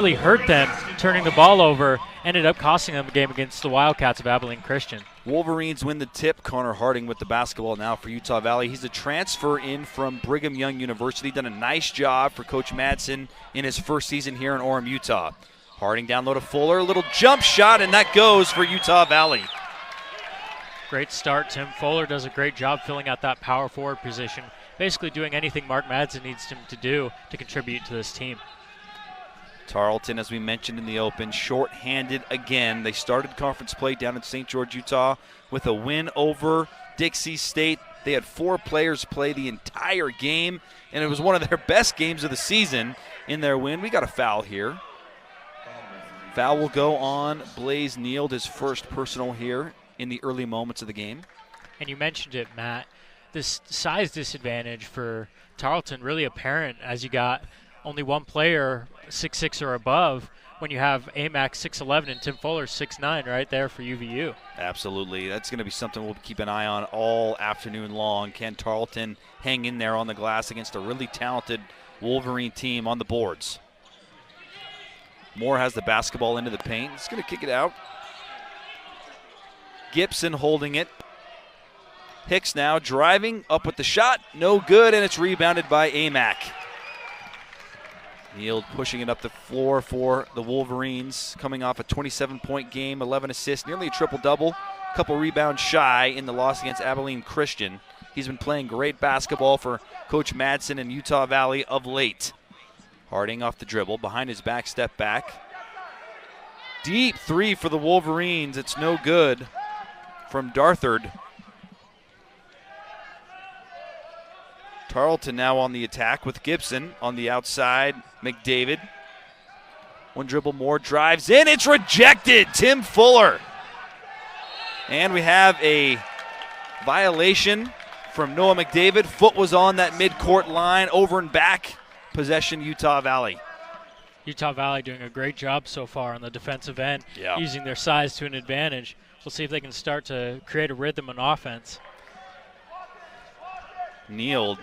really hurt them, turning the ball over, ended up costing them a game against the Wildcats of Abilene Christian. Wolverines win the tip. Connor Harding with the basketball now for Utah Valley. He's a transfer in from Brigham Young University. Done a nice job for Coach Madsen in his first season here in Orem, Utah. Harding down low to Fuller. A little jump shot, and that goes for Utah Valley. Great start. Tim Fuller does a great job filling out that power forward position, basically doing anything Mark Madsen needs him to do to contribute to this team. Tarleton, as we mentioned in the open, short-handed again. They started conference play down in St. George, Utah with a win over Dixie State. They had 4 players play the entire game, and it was one of their best games of the season in their win. We got a foul here. Foul will go on Blaze Neild, his first personal here in the early moments of the game. And you mentioned it, Matt. This size disadvantage for Tarleton really apparent as you got only one player 6'6" or above when you have AMAC 6'11" and Tim Fuller 6'9" right there for UVU. Absolutely. That's going to be something we'll keep an eye on all afternoon long. Can Tarleton hang in there on the glass against a really talented Wolverine team on the boards? Moore has the basketball into the paint. He's going to kick it out. Gibson holding it. Hicks now driving up with the shot. No good, and it's rebounded by AMAC. Neild pushing it up the floor for the Wolverines, coming off a 27-point game, 11 assists, nearly a triple-double, a couple rebounds shy in the loss against Abilene Christian. He's been playing great basketball for Coach Madsen and Utah Valley of late. Harding off the dribble, behind his back, step back. Deep three for the Wolverines. It's no good from Darthard. Tarleton now on the attack with Gibson on the outside. McDavid. One dribble more, drives in. It's rejected. Tim Fuller. And we have a violation from Noah McDavid. Foot was on that midcourt line, over and back. Possession, Utah Valley. Utah Valley doing a great job so far on the defensive end, Yeah. using their size to an advantage. We'll see if they can start to create a rhythm on offense. Neild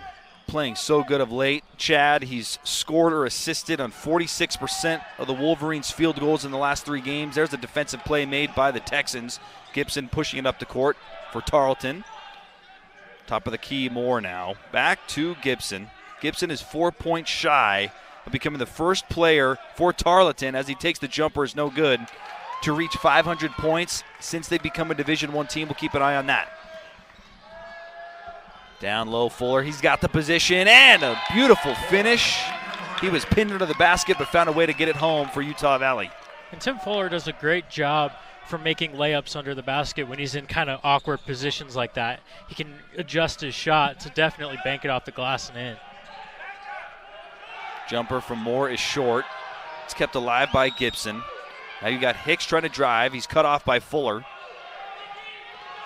playing so good of late. Chad, he's scored or assisted on 46% of the Wolverines' field goals in the last 3 games. There's a defensive play made by the Texans. Gibson pushing it up the court for Tarleton. Top of the key, Moore now. Back to Gibson. Gibson is 4 points shy of becoming the first player for Tarleton, as he takes the jumper, is no good, to reach 500 points since they've become a Division I team. We'll keep an eye on that. Down low, Fuller. He's got the position and a beautiful finish. He was pinned into the basket but found a way to get it home for Utah Valley. And Tim Fuller does a great job for making layups under the basket when he's in kind of awkward positions like that. He can adjust his shot to definitely bank it off the glass and in. Jumper from Moore is short. It's kept alive by Gibson. Now you got Hicks trying to drive. He's cut off by Fuller.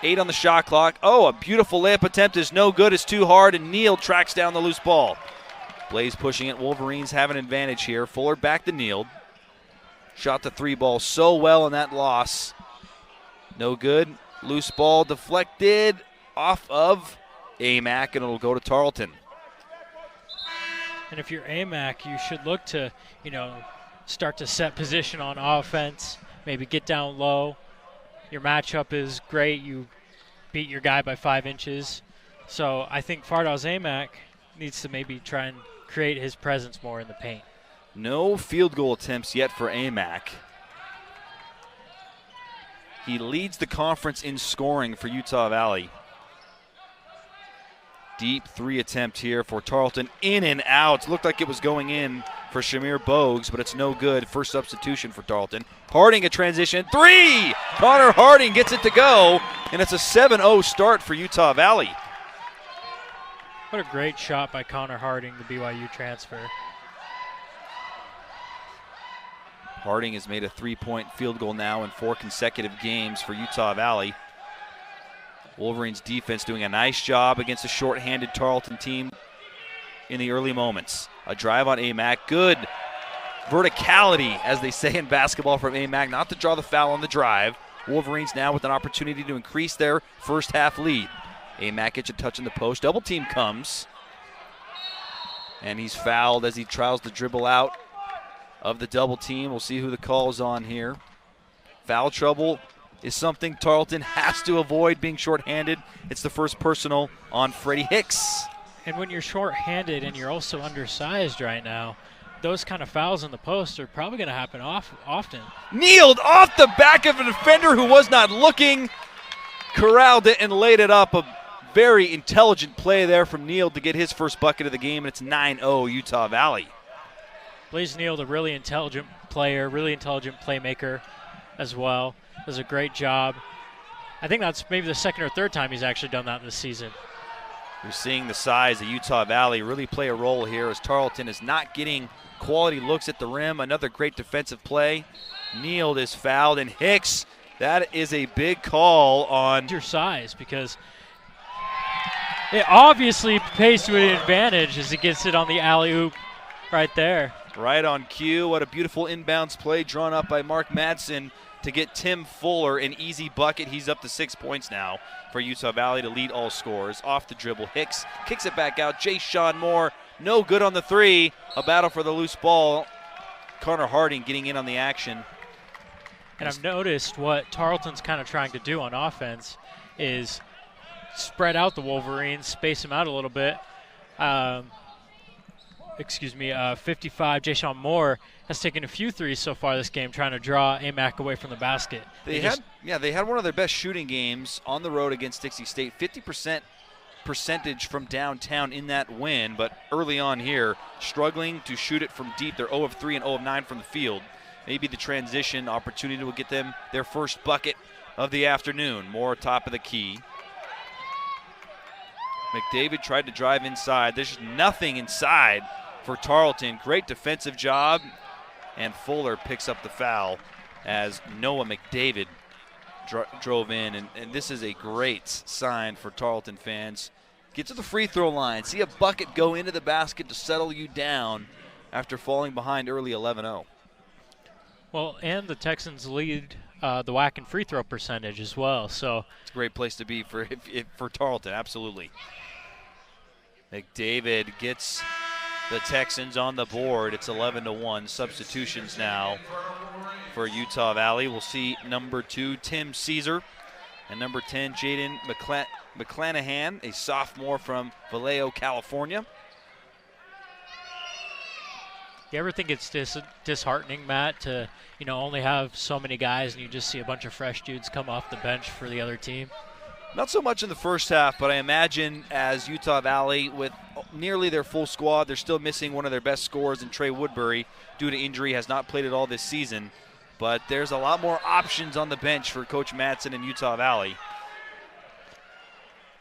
8 on the shot clock. Oh, a beautiful layup attempt is no good. It's too hard, and Neild tracks down the loose ball. Blaze pushing it. Wolverines have an advantage here. Fuller back to Neild. Shot the 3 ball so well in that loss. No good. Loose ball deflected off of AMAC, and it'll go to Tarleton. And if you're AMAC, you should look to, start to set position on offense, maybe get down low. Your matchup is great. You beat your guy by 5 inches. So I think Fardaws AMAC needs to maybe try and create his presence more in the paint. No field goal attempts yet for AMAC. He leads the conference in scoring for Utah Valley. Deep 3 attempt here for Tarleton. In and out. Looked like it was going in for Shamir Bogues, but it's no good. First substitution for Tarleton. Harding a transition. 3! Connor Harding gets it to go, and it's a 7-0 start for Utah Valley. What a great shot by Connor Harding, the BYU transfer. Harding has made a 3-point field goal now in 4 consecutive games for Utah Valley. Wolverines defense doing a nice job against a short-handed Tarleton team in the early moments. A drive on AMAC. Good verticality, as they say in basketball, from AMAC, not to draw the foul on the drive. Wolverines now with an opportunity to increase their first half lead. AMAC gets a touch in the post. Double team comes. And he's fouled as he tries to dribble out. of the double team. We'll see who the call is on here. Foul trouble is something Tarleton has to avoid, being shorthanded. It's the first personal on Freddie Hicks. And when you're short-handed and you're also undersized right now, those kind of fouls in the post are probably going to happen often. Kneeled off the back of a defender who was not looking. Corralled it and laid it up. A very intelligent play there from Neal to get his first bucket of the game, and it's 9-0 Utah Valley. Blaze Neal, a really intelligent player, really intelligent playmaker as well. Does a great job. I think that's maybe the second or third time he's actually done that this season. You're seeing the size of Utah Valley really play a role here as Tarleton is not getting quality looks at the rim. Another great defensive play. Neal is fouled, and Hicks, that is a big call on your size, because it obviously pays to an advantage as he gets it on the alley-oop right there. Right on cue. What a beautiful inbounds play drawn up by Mark Madsen to get Tim Fuller an easy bucket. He's up to 6 points now for Utah Valley to lead all scorers. Off the dribble, Hicks kicks it back out. Jay-Sean Moore, no good on the three. A battle for the loose ball. Connor Harding getting in on the action. And I've noticed what Tarleton's kind of trying to do on offense is spread out the Wolverines, space them out a little bit. 55, Jay-Sean Moore has taken a few threes so far this game, trying to draw AMAC away from the basket. They had one of their best shooting games on the road against Dixie State. 50% percentage from downtown in that win, but early on here, struggling to shoot it from deep. They're 0 of 3 and 0 of 9 from the field. Maybe the transition opportunity will get them their first bucket of the afternoon. Moore top of the key. McDavid tried to drive inside. There's nothing inside for Tarleton. Great defensive job, and Fuller picks up the foul as Noah McDavid drove in, and this is a great sign for Tarleton fans. Get to the free throw line. See a bucket go into the basket to settle you down after falling behind early 11-0. Well, and the Texans lead the WAC in free throw percentage as well. So it's a great place to be for Tarleton, absolutely. McDavid gets the Texans on the board. It's 11-1. Substitutions now for Utah Valley. We'll see number 2, Tim Caesar, and number 10, Jaden McClanahan, a sophomore from Vallejo, California. You ever think it's disheartening, Matt, to only have so many guys and you just see a bunch of fresh dudes come off the bench for the other team? Not so much in the first half, but I imagine as Utah Valley, with nearly their full squad, they're still missing one of their best scorers in Trey Woodbury due to injury, has not played at all this season. But there's a lot more options on the bench for Coach Madsen in Utah Valley.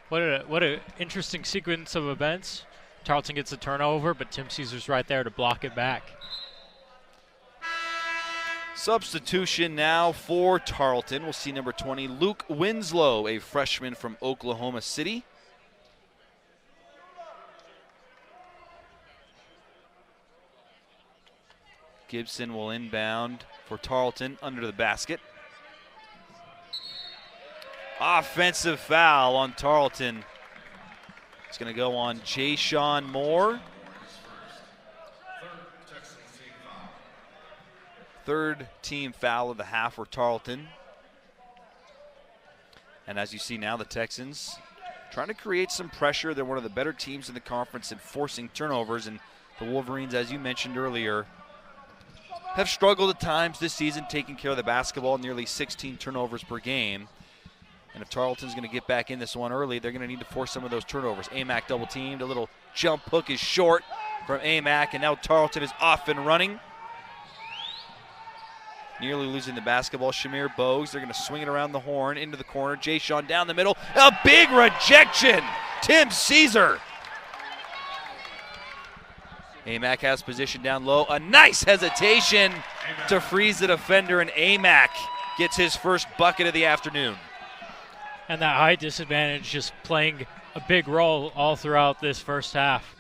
What a interesting sequence of events. Tarleton gets a turnover, but Tim Caesar's right there to block it back. Substitution now for Tarleton. We'll see number 20, Luke Winslow, a freshman from Oklahoma City. Gibson will inbound for Tarleton under the basket. Offensive foul on Tarleton. It's going to go on Jay-Sean Moore. Third team foul of the half for Tarleton. And as you see now, the Texans trying to create some pressure. They're one of the better teams in the conference in forcing turnovers. And the Wolverines, as you mentioned earlier, have struggled at times this season taking care of the basketball, nearly 16 turnovers per game. And if Tarleton's going to get back in this one early, they're going to need to force some of those turnovers. AMAC double teamed. A little jump hook is short from AMAC, and now Tarleton is off and running. Nearly losing the basketball. Shamir Bogues, they're going to swing it around the horn into the corner. Jay-Sean down the middle. A big rejection. Tim Caesar. AMAC has position down low. A nice hesitation to freeze the defender, and AMAC gets his first bucket of the afternoon. And that height disadvantage just playing a big role all throughout this first half.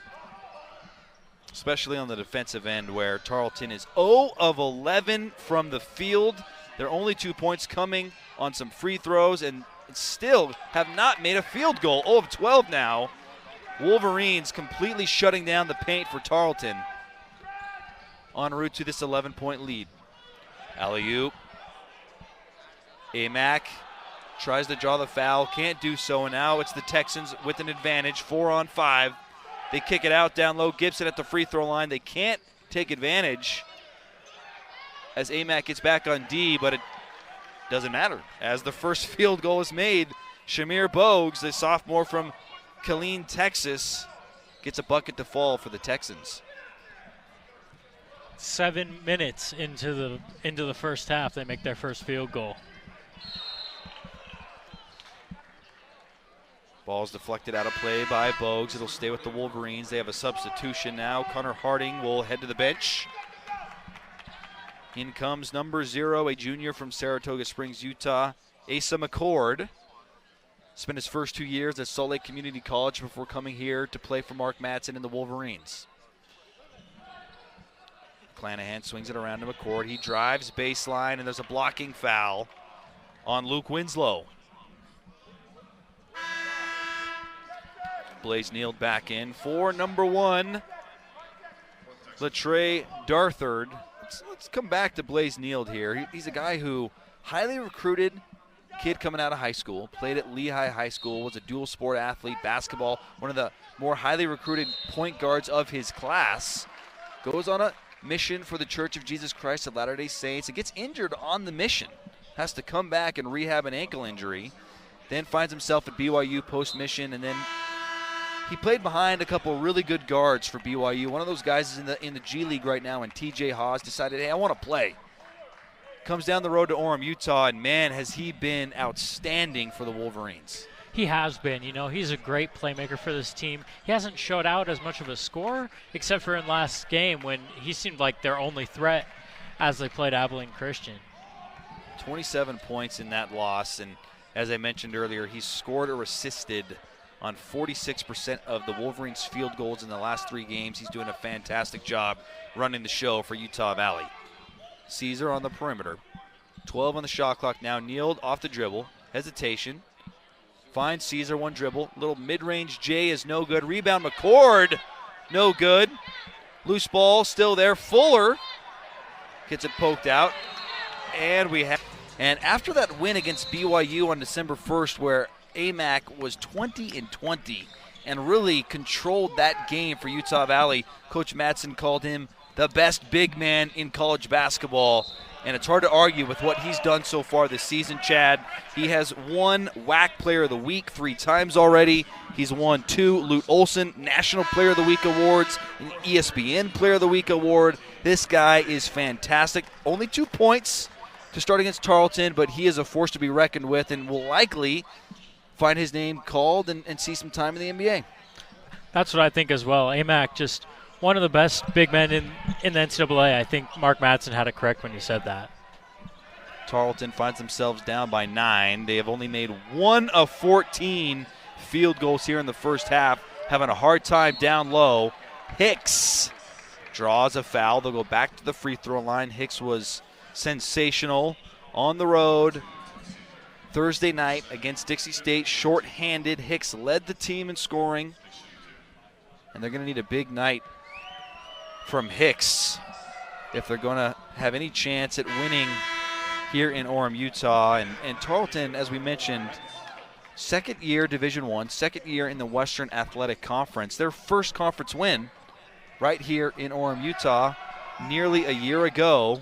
Especially on the defensive end, where Tarleton is 0 of 11 from the field. Their only 2 points coming on some free throws, and still have not made a field goal. 0 of 12 now. Wolverines completely shutting down the paint for Tarleton. en route to this 11-point lead. Alley-oop. Amack tries to draw the foul, can't do so, and now it's the Texans with an advantage, 4-on-5. They kick it out down low. Gibson at the free throw line. They can't take advantage as Amack gets back on D, but it doesn't matter. As the first field goal is made, Shamir Bogues, the sophomore from Killeen, Texas, gets a bucket to fall for the Texans. 7 minutes into the first half, they make their first field goal. Ball's deflected out of play by Bogues. It'll stay with the Wolverines. They have a substitution now. Connor Harding will head to the bench. In comes number 0, a junior from Saratoga Springs, Utah, Asa McCord. Spent his first 2 years at Salt Lake Community College before coming here to play for Mark Madsen and the Wolverines. Clanahan swings it around to McCord. He drives baseline, and there's a blocking foul on Luke Winslow. Blaze Neal back in for number 1, Latrey Darthard. Let's come back to Blaze Neal here. He's a guy who highly recruited kid coming out of high school, played at Lehigh High School, was a dual sport athlete, basketball, one of the more highly recruited point guards of his class. Goes on a mission for the Church of Jesus Christ of Latter-day Saints and gets injured on the mission. Has to come back and rehab an ankle injury. Then finds himself at BYU post-mission, and then he played behind a couple really good guards for BYU. One of those guys is in the G League right now, and TJ Haas decided, hey, I want to play. Comes down the road to Orem, Utah, and man, has he been outstanding for the Wolverines. He has been. You know, he's a great playmaker for this team. He hasn't showed out as much of a scorer, except for in last game when he seemed like their only threat as they played Abilene Christian. 27 points in that loss, and as I mentioned earlier, he's scored or assisted on 46% of the Wolverines' field goals in the last 3 games. He's doing a fantastic job running the show for Utah Valley. Caesar on the perimeter. 12 on the shot clock now. Neal off the dribble. Hesitation. Finds Caesar, one dribble. Little mid-range J is no good. Rebound McCord, no good. Loose ball still there. Fuller gets it poked out. And after that win against BYU on December 1st, where Amack was 20-20 and really controlled that game for Utah Valley, Coach Madsen called him the best big man in college basketball. And it's hard to argue with what he's done so far this season, Chad. He has won WAC Player of the Week 3 times already. He's won 2 Lute Olson National Player of the Week awards, an ESPN Player of the Week award. This guy is fantastic. Only 2 points to start against Tarleton, but he is a force to be reckoned with and will likely find his name called and see some time in the NBA. That's what I think as well. Amack, just one of the best big men in the NCAA. I think Mark Madsen had it correct when he said that. Tarleton finds themselves down by 9. They have only made 1 of 14 field goals here in the first half, having a hard time down low. Hicks draws a foul. They'll go back to the free throw line. Hicks was sensational on the road Thursday night against Dixie State. Short-handed, Hicks led the team in scoring, and they're going to need a big night from Hicks if they're going to have any chance at winning here in Orem, Utah. And Tarleton, as we mentioned, second year Division I, second year in the Western Athletic Conference. Their first conference win right here in Orem, Utah, nearly a year ago.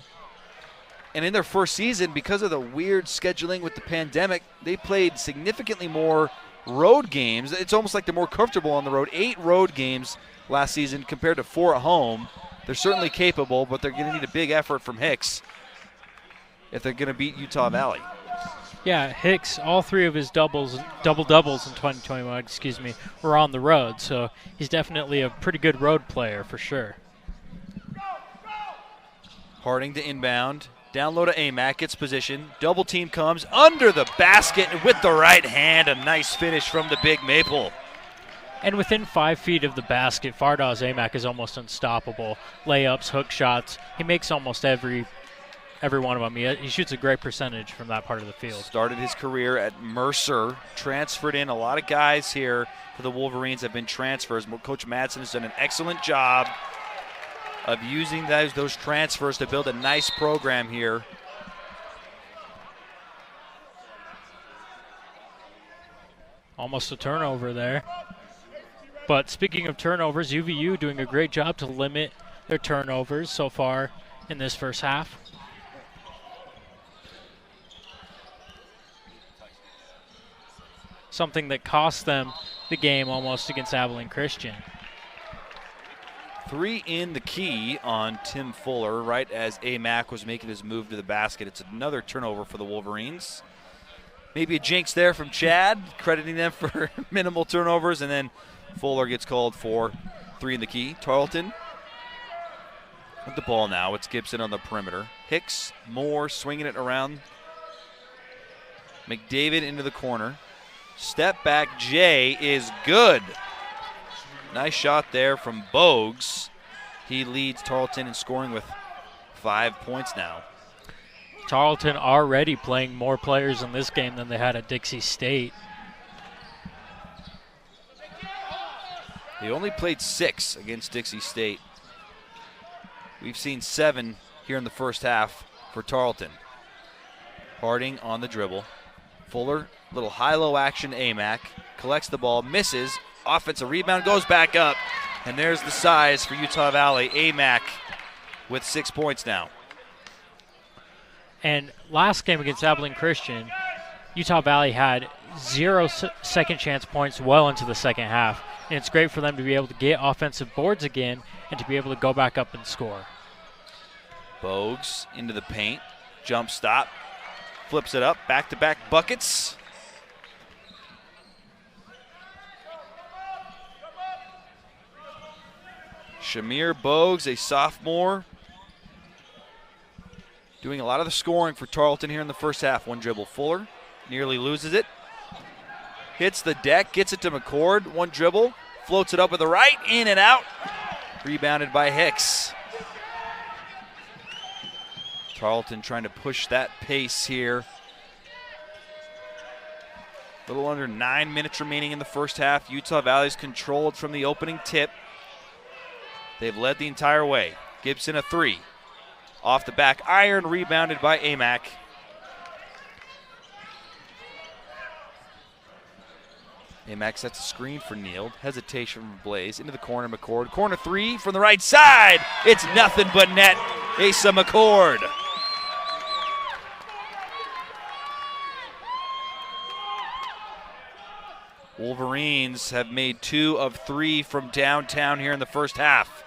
And in their first season, because of the weird scheduling with the pandemic, they played significantly more road games. It's almost like they're more comfortable on the road. 8 road games last season compared to 4 at home. They're certainly capable, but they're going to need a big effort from Hicks if they're going to beat Utah Valley. Yeah, Hicks, all 3 of his double-doubles in 2021, were on the road. So he's definitely a pretty good road player for sure. Harding to inbound. Down low to Amack, gets position. Double team comes under the basket with the right hand. A nice finish from the Big Maple. And within 5 feet of the basket, Fardaws Amack is almost unstoppable. Layups, hook shots. He makes almost every one of them. He shoots a great percentage from that part of the field. Started his career at Mercer. Transferred in. A lot of guys here for the Wolverines have been transfers. Coach Madsen has done an excellent job of using those transfers to build a nice program here. Almost a turnover there. But speaking of turnovers, UVU doing a great job to limit their turnovers so far in this first half. Something that cost them the game almost against Abilene Christian. 3 in the key on Tim Fuller right as Amac was making his move to the basket. It's another turnover for the Wolverines. Maybe a jinx there from Chad, crediting them for minimal turnovers, and then Fuller gets called for 3 in the key. Tarleton with the ball now. It's Gibson on the perimeter. Hicks, Moore swinging it around. McDavid into the corner. Step back Jay is good. Nice shot there from Bogues. He leads Tarleton in scoring with 5 points now. Tarleton already playing more players in this game than they had at Dixie State. They only played 6 against Dixie State. We've seen 7 here in the first half for Tarleton. Harding on the dribble. Fuller, little high-low action, Amac. Collects the ball, misses. Offensive rebound, goes back up. And there's the size for Utah Valley. Amac with 6 points now. And last game against Abilene Christian, Utah Valley had 0 second chance points well into the second half. And it's great for them to be able to get offensive boards again and to be able to go back up and score. Bogues into the paint. Jump stop. Flips it up. Back-to-back buckets. Shamir Bogues, a sophomore, doing a lot of the scoring for Tarleton here in the first half. One dribble. Fuller nearly loses it. Hits the deck, gets it to McCord. One dribble, floats it up with the right, in and out. Rebounded by Hicks. Tarleton trying to push that pace here. A little under 9 minutes remaining in the first half. Utah Valley's controlled from the opening tip. They've led the entire way. Gibson a 3. Off the back iron, rebounded by Amac. Amac sets a screen for Neal. Hesitation from Blaze. Into the corner, McCord. Corner 3 from the right side. It's nothing but net. Asa McCord. Wolverines have made 2 of 3 from downtown here in the first half.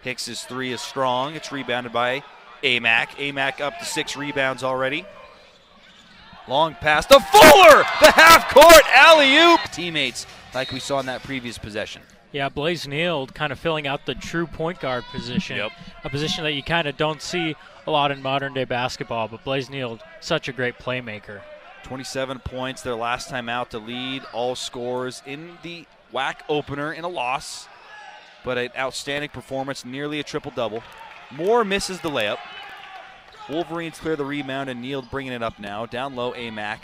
Hicks's 3 is strong. It's rebounded by Amac. Amac up to 6 rebounds already. Long pass to Fuller! The half-court alley-oop! Teammates like we saw in that previous possession. Yeah, Blaze Neal kind of filling out the true point guard position. Yep. A position that you kind of don't see a lot in modern-day basketball, but Blaze Neal, such a great playmaker. 27 points their last time out to lead all scorers in the WAC opener in a loss. But an outstanding performance, nearly a triple-double. Moore misses the layup. Wolverines clear the rebound, and Neal bringing it up now. Down low, Amac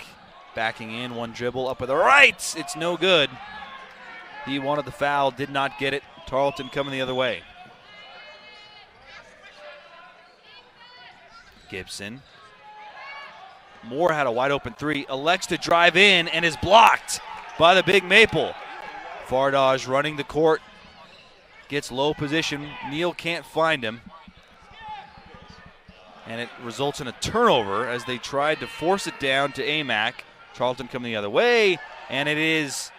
backing in. One dribble up with the right. It's no good. He wanted the foul, did not get it. Tarleton coming the other way. Gibson. Moore had a wide open 3. Elects to drive in and is blocked by the Big Maple. Fardaj running the court. Gets low position. Neal can't find him. And it results in a turnover as they tried to force it down to Amac. Tarleton coming the other way. And it is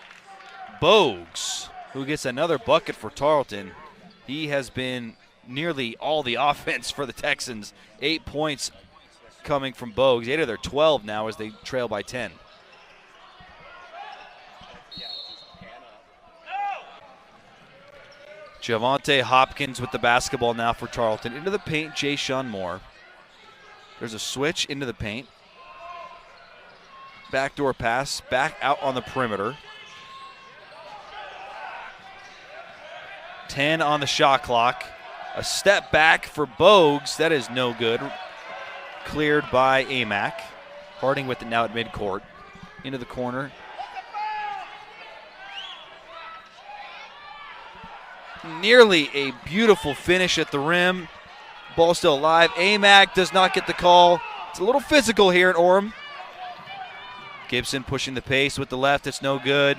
Bogues who gets another bucket for Tarleton. He has been nearly all the offense for the Texans. 8 points coming from Bogues. 8 of their 12 now as they trail by 10. Javante Hopkins with the basketball now for Tarleton. Into the paint, Jay-Sean Moore. There's a switch into the paint. Backdoor pass, back out on the perimeter. 10 on the shot clock. A step back for Bogues. That is no good. Cleared by Amac. Harding with it now at midcourt. Into the corner. Nearly a beautiful finish at the rim. Ball still alive. Amac does not get the call. It's a little physical here at Orem. Gibson pushing the pace with the left. It's no good.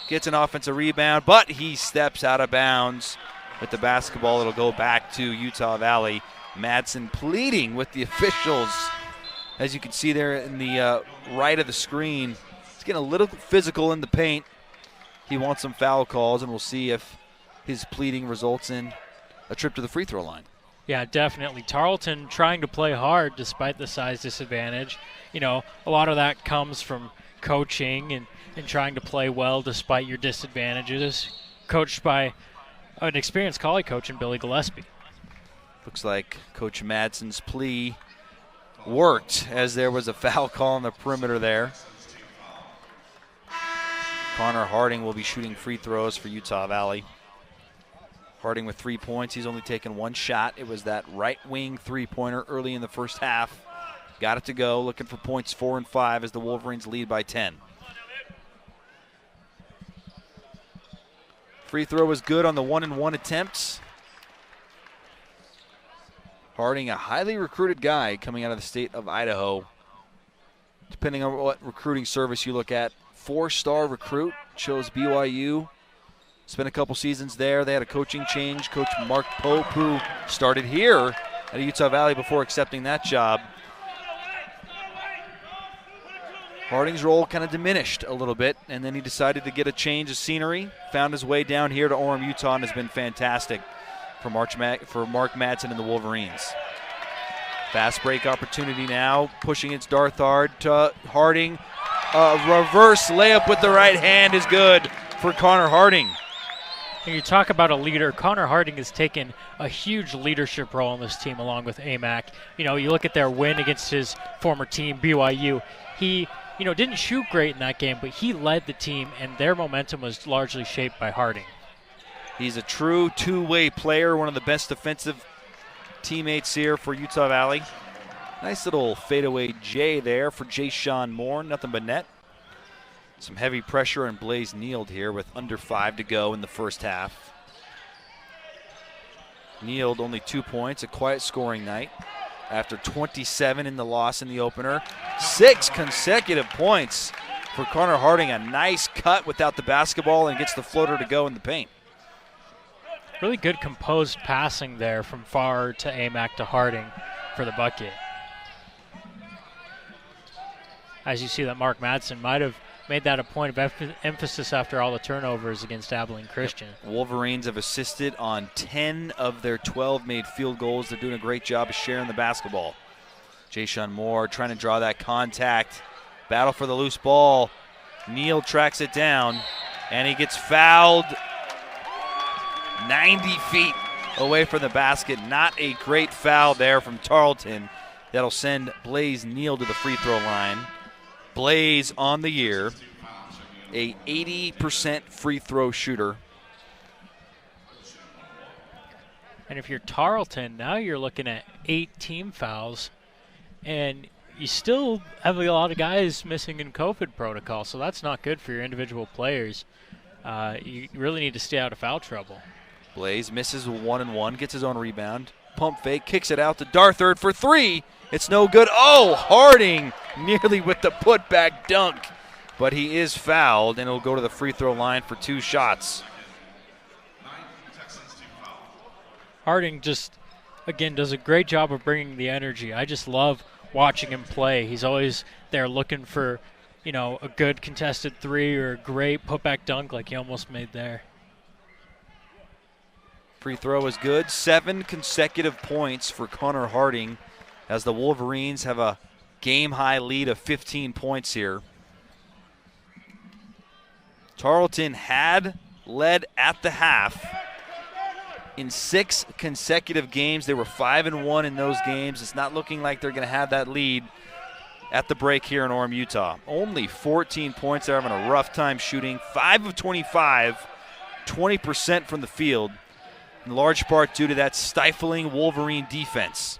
Gets an offensive rebound, but he steps out of bounds with the basketball. It'll go back to Utah Valley. Madsen pleading with the officials. As you can see there in the right of the screen, he's getting a little physical in the paint. He wants some foul calls, and we'll see if his pleading results in a trip to the free throw line. Yeah, definitely. Tarleton trying to play hard despite the size disadvantage. You know, a lot of that comes from coaching and trying to play well despite your disadvantages. Coached by an experienced colleague coach in Billy Gillespie. Looks like Coach Madsen's plea worked as there was a foul call on the perimeter there. Connor Harding will be shooting free throws for Utah Valley. Harding with 3 points. He's only taken one shot. It was that right wing three-pointer early in the first half. Got it to go. Looking for points 4 and 5 as the Wolverines lead by 10. Free throw was good on the 1-and-1 attempts. Harding, a highly recruited guy coming out of the state of Idaho. Depending on what recruiting service you look at, 4-star recruit, chose BYU. Spent a couple seasons there. They had a coaching change. Coach Mark Pope, who started here at Utah Valley before accepting that job. Harding's role kind of diminished a little bit, and then he decided to get a change of scenery. Found his way down here to Orem, Utah, and has been fantastic for Mark Madsen and the Wolverines. Fast break opportunity now. Pushing its Darthard to Harding. Reverse layup with the right hand is good for Connor Harding. And you talk about a leader. Connor Harding has taken a huge leadership role on this team along with Amac. You know, you look at their win against his former team, BYU. He, didn't shoot great in that game, but he led the team, and their momentum was largely shaped by Harding. He's a true two-way player, one of the best defensive teammates here for Utah Valley. Nice little fadeaway J there for Jay-Sean Moore, nothing but net. Some heavy pressure, and Blaze Kneeled here with under 5 to go in the first half. Kneeled only 2 points, a quiet scoring night after 27 in the loss in the opener. 6 consecutive points for Connor Harding. A nice cut without the basketball and gets the floater to go in the paint. Really good composed passing there from Farr to Amac to Harding for the bucket. As you see that Mark Madsen might have made that a point of emphasis after all the turnovers against Abilene Christian. Wolverines have assisted on 10 of their 12 made field goals. They're doing a great job of sharing the basketball. Jay-Sean Moore trying to draw that contact. Battle for the loose ball. Neal tracks it down, and he gets fouled 90 feet away from the basket. Not a great foul there from Tarleton. That'll send Blaze Neal to the free throw line. Blaze on the year, a 80% free throw shooter. And if you're Tarleton, now you're looking at 8 team fouls, and you still have a lot of guys missing in COVID protocol, so that's not good for your individual players. You really need to stay out of foul trouble. Blaze misses a 1-and-1, gets his own rebound. Pump fake, kicks it out to Darthard for 3. It's no good. Oh, Harding nearly with the putback dunk. But he is fouled, and he'll go to the free throw line for 2 shots. Harding just, again, does a great job of bringing the energy. I just love watching him play. He's always there looking for, a good contested 3 or a great putback dunk like he almost made there. Free throw is good. 7 consecutive points for Connor Harding as the Wolverines have a game-high lead of 15 points here. Tarleton had led at the half in 6 consecutive games. They were 5-1 in those games. It's not looking like they're going to have that lead at the break here in Orem, Utah. Only 14 points. They're having a rough time shooting. 5 of 25, 20% from the field, in large part due to that stifling Wolverine defense.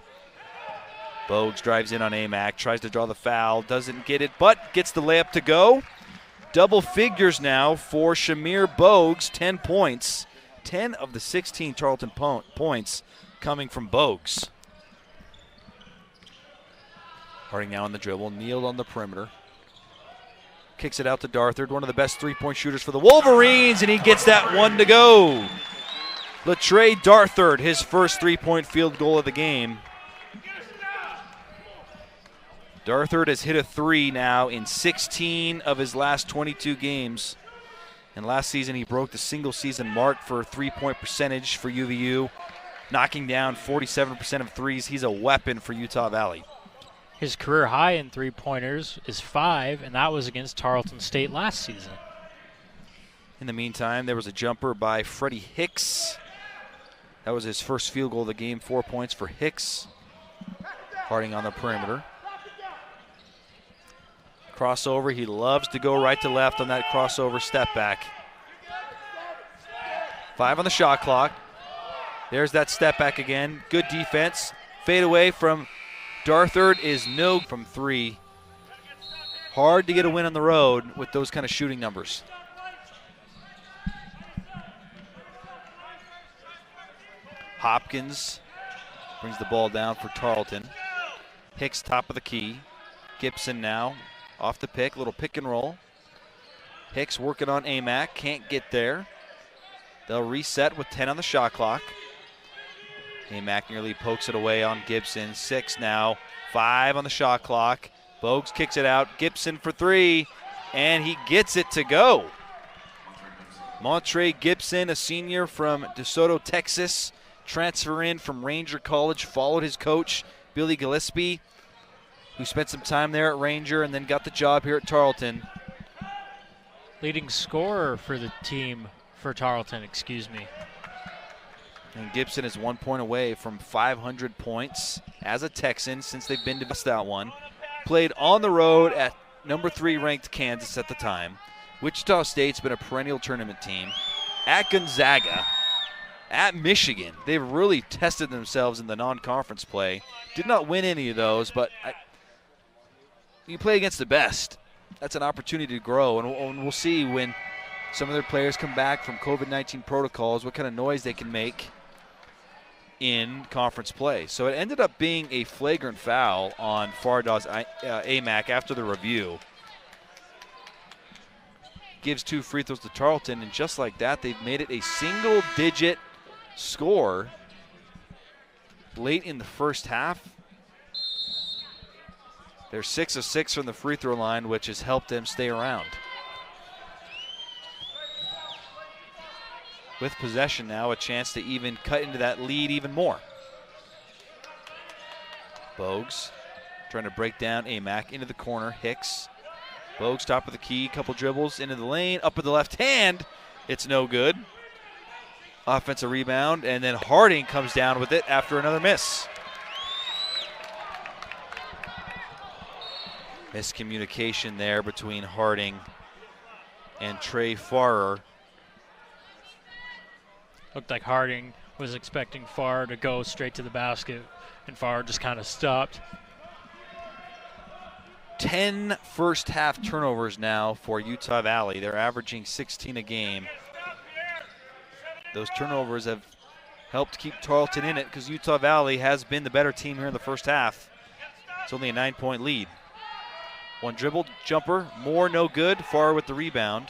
Bogues drives in on Amac, tries to draw the foul, doesn't get it, but gets the layup to go. Double figures now for Shamir Bogues, 10 points, 10 of the 16 Tarleton points coming from Bogues. Harding now on the dribble, kneeled on the perimeter. Kicks it out to Darthard, one of the best three-point shooters for the Wolverines, and he gets that one to go. Latrey Darthard, his first three-point field goal of the game. Darthard has hit a three now in 16 of his last 22 games. And last season he broke the single-season mark for three-point percentage for UVU, knocking down 47% of threes. He's a weapon for Utah Valley. His career high in three-pointers is 5, and that was against Tarleton State last season. In the meantime, there was a jumper by Freddie Hicks. That was his first field goal of the game, 4 points for Hicks. Harding on the perimeter. Crossover, he loves to go right to left on that crossover step back. 5 on the shot clock. There's that step back again. Good defense. Fade away from Darthard is no from 3. Hard to get a win on the road with those kind of shooting numbers. Hopkins brings the ball down for Tarleton. Hicks top of the key. Gibson now off the pick, little pick and roll. Hicks working on Amac, can't get there. They'll reset with 10 on the shot clock. Amac nearly pokes it away on Gibson. 6 now, 5 on the shot clock. Bogues kicks it out, Gibson for 3, and he gets it to go. Montre Gibson, a senior from DeSoto, Texas, transfer in from Ranger College, followed his coach, Billy Gillespie, who spent some time there at Ranger and then got the job here at Tarleton. Leading scorer for the team, for Tarleton, excuse me. And Gibson is 1 point away from 500 points as a Texan since they've been to that one. Played on the road at number 3 ranked Kansas at the time. Wichita State's been a perennial tournament team. At Gonzaga, at Michigan, they've really tested themselves in the non-conference play. Did not win any of those, but you play against the best. That's an opportunity to grow, and we'll see when some of their players come back from COVID-19 protocols, what kind of noise they can make in conference play. So it ended up being a flagrant foul on Fardaz Amac after the review. Gives 2 free throws to Tarleton, and just like that, they've made it a single-digit score late in the first half. They're 6 of 6 from the free throw line, which has helped them stay around. With possession now, a chance to even cut into that lead even more. Bogues trying to break down Amac into the corner. Hicks. Bogues top of the key, couple dribbles into the lane, up with the left hand. It's no good. Offensive rebound, and then Harding comes down with it after another miss. Miscommunication there between Harding and Trey Farrer. Looked like Harding was expecting Farr to go straight to the basket, and Farr just kind of stopped. 10 first half turnovers now for Utah Valley. They're averaging 16 a game. Those turnovers have helped keep Tarleton in it because Utah Valley has been the better team here in the first half. It's only a 9-point lead. One dribble, jumper, Moore no good. Farr with the rebound.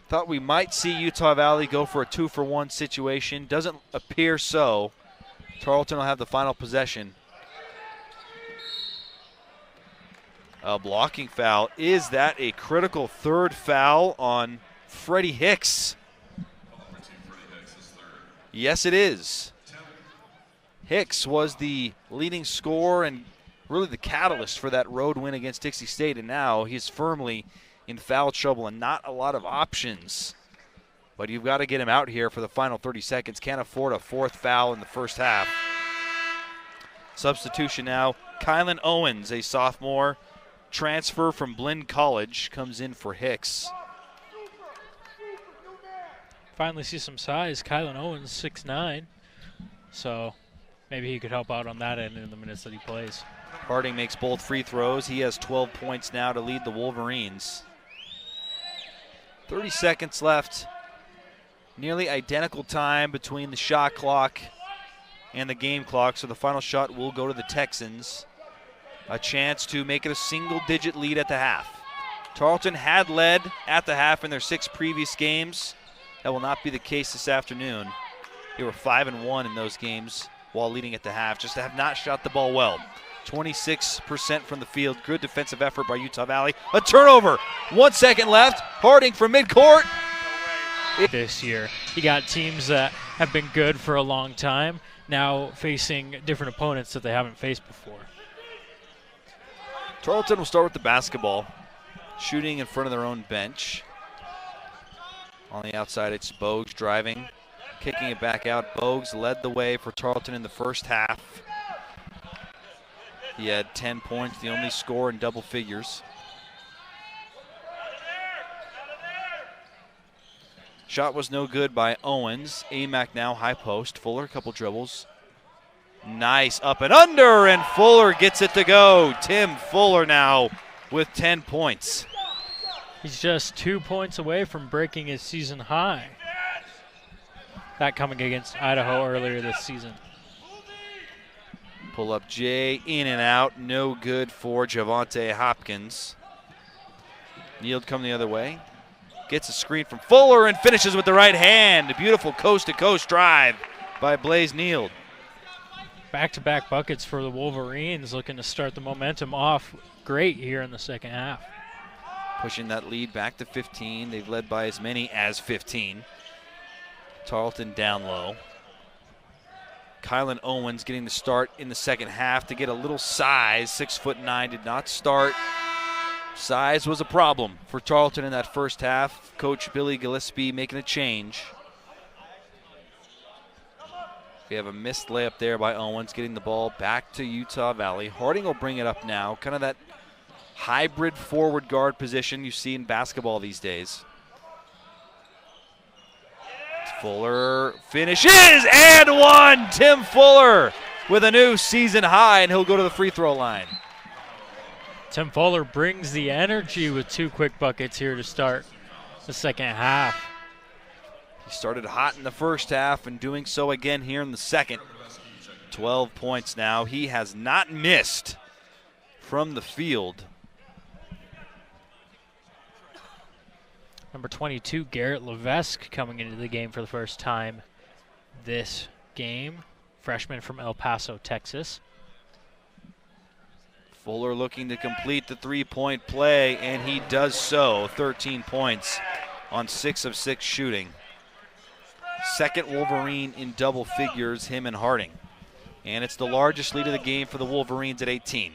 Thought we might see Utah Valley go for a 2-for-1 situation. Doesn't appear so. Tarleton will have the final possession. A blocking foul. Is that a critical third foul on Freddie Hicks? Yes, it is. Hicks was the leading scorer and really the catalyst for that road win against Dixie State, and now he's firmly in foul trouble and not a lot of options. But you've got to get him out here for the final 30 seconds. Can't afford a 4th foul in the first half. Substitution now. Kylan Owens, a sophomore transfer from Blinn College, comes in for Hicks. Finally see some size. Kylan Owens, 6'9", so maybe he could help out on that end in the minutes that he plays. Harding makes both free throws. He has 12 points now to lead the Wolverines. 30 seconds left. Nearly identical time between the shot clock and the game clock, so the final shot will go to the Texans. A chance to make it a single-digit lead at the half. Tarleton had led at the half in their 6 previous games. That will not be the case this afternoon. They were 5-1 in those games while leading at the half. Just have not shot the ball well. 26% from the field. Good defensive effort by Utah Valley. A turnover. 1 second left. Harding from midcourt. This year, you got teams that have been good for a long time now facing different opponents that they haven't faced before. Tarleton will start with the basketball. Shooting in front of their own bench. On the outside, it's Bogues driving, kicking it back out. Bogues led the way for Tarleton in the first half. He had 10 points, the only score in double figures. Shot was no good by Owens. Amack now high post. Fuller, a couple dribbles. Nice up and under, and Fuller gets it to go. Tim Fuller now with 10 points. He's just 2 points away from breaking his season high. That coming against Idaho earlier this season. Pull up Jay, in and out. No good for Javante Hopkins. Neild come the other way. Gets a screen from Fuller and finishes with the right hand. A beautiful coast-to-coast drive by Blaze Neild. Back-to-back buckets for the Wolverines, looking to start the momentum off great here in the second half. Pushing that lead back to 15. They've led by as many as 15. Tarleton down low. Kylan Owens getting the start in the second half to get a little size. 6'9", did not start. Size was a problem for Tarleton in that first half. Coach Billy Gillespie making a change. We have a missed layup there by Owens, getting the ball back to Utah Valley. Harding will bring it up now. Kind of that hybrid forward guard position you see in basketball these days. Fuller finishes, and one! Tim Fuller with a new season high, and he'll go to the free throw line. Tim Fuller brings the energy with 2 quick buckets here to start the second half. He started hot in the first half and doing so again here in the second. 12 points now. He has not missed from the field. Number 22, Garrett Levesque, coming into the game for the first time this game. Freshman from El Paso, Texas. Fuller looking to complete the three-point play, and he does so. 13 points on 6 of 6 shooting. Second Wolverine in double figures, him and Harding. And it's the largest lead of the game for the Wolverines at 18.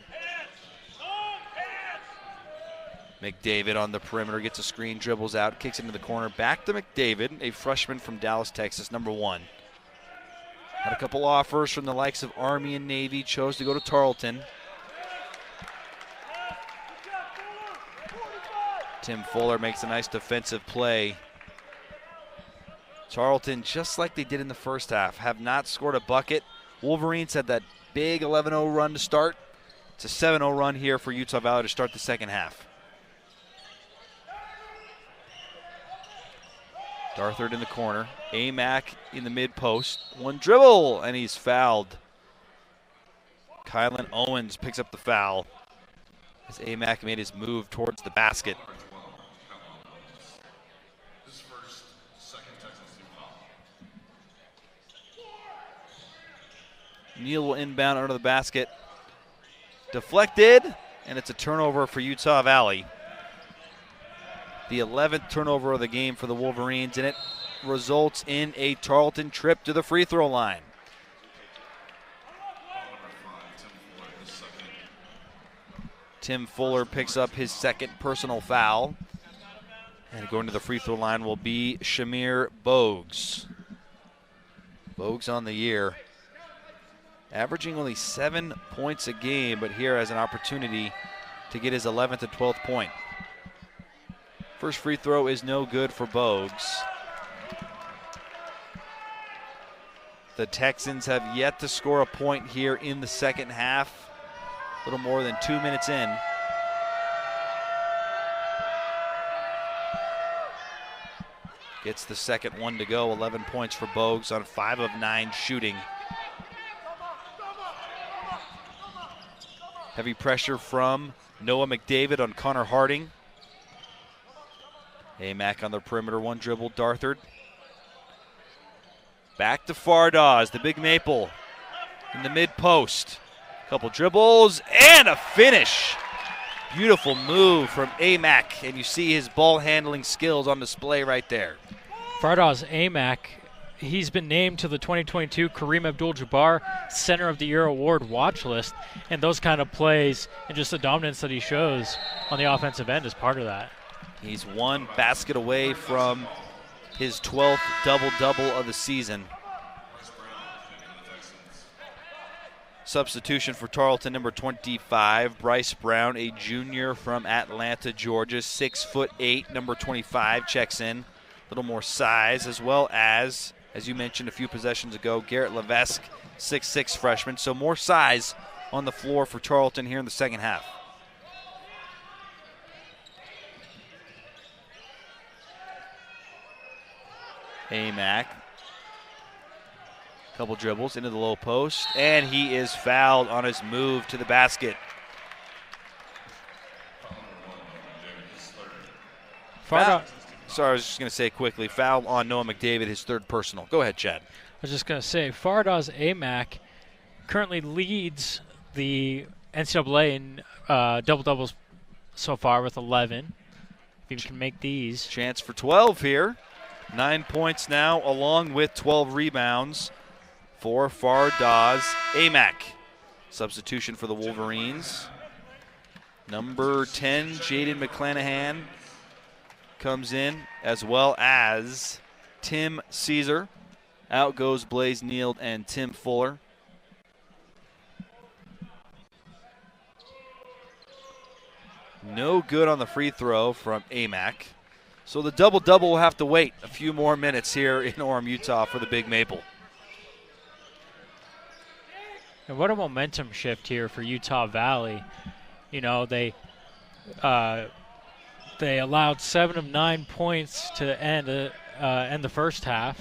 McDavid on the perimeter, gets a screen, dribbles out, kicks into the corner. Back to McDavid, a freshman from Dallas, Texas, number 1. Had a couple offers from the likes of Army and Navy, chose to go to Tarleton. Tim Fuller makes a nice defensive play. Tarleton, just like they did in the first half, have not scored a bucket. Wolverines had that big 11-0 run to start. It's a 7-0 run here for Utah Valley to start the second half. Darthard in the corner. Amack in the mid-post. One dribble, and he's fouled. Kylan Owens picks up the foul as Amack made his move towards the basket. Neal will inbound under the basket. Deflected, and it's a turnover for Utah Valley. The 11th turnover of the game for the Wolverines, and it results in a Tarleton trip to the free throw line. Tim Fuller picks up his second personal foul. And going to the free throw line will be Shamir Bogues. Bogues on the year. Averaging only 7 points a game, but here has an opportunity to get his 11th and 12th point. First free throw is no good for Bogues. The Texans have yet to score a point here in the second half. little more than 2 minutes in. Gets the second one to go. 11 points for Bogues on 5 of 9 shooting. Heavy pressure from Noah McDavid on Connor Harding. Amack on the perimeter, one dribble, Darthard. Back to Fardaws, the Big Maple in the mid-post. Couple dribbles and a finish. Beautiful move from Amack, and you see his ball handling skills on display right there. Fardaws Amack, he's been named to the 2022 Kareem Abdul-Jabbar Center of the Year Award watch list, and those kind of plays and just the dominance that he shows on the offensive end is part of that. He's one basket away from his 12th double-double of the season. Substitution for Tarleton, number 25, Bryce Brown, a junior from Atlanta, Georgia, 6'8", number 25, checks in. A little more size, as well as you mentioned a few possessions ago, Garrett Levesque, 6'6", freshman. So more size on the floor for Tarleton here in the second half. Amack. Couple dribbles into the low post, and he is fouled on his move to the basket. Sorry, I was just going to say quickly, foul on Noah McDavid, his third personal. Go ahead, Chad. I was just going to say, Fardaws Amack currently leads the NCAA in double-doubles so far with 11. If he can make these. Chance for 12 here. 9 points now, along with 12 rebounds for Fardaws Amack. Substitution for the Wolverines. Number 10, Jaden McClanahan, comes in, as well as Tim Caesar. Out goes Blaze Neild and Tim Fuller. No good on the free throw from Amack. So the double-double will have to wait a few more minutes here in Orem, Utah for the Big Maple. And what a momentum shift here for Utah Valley. You know, they allowed 7 of 9 points to end the first half.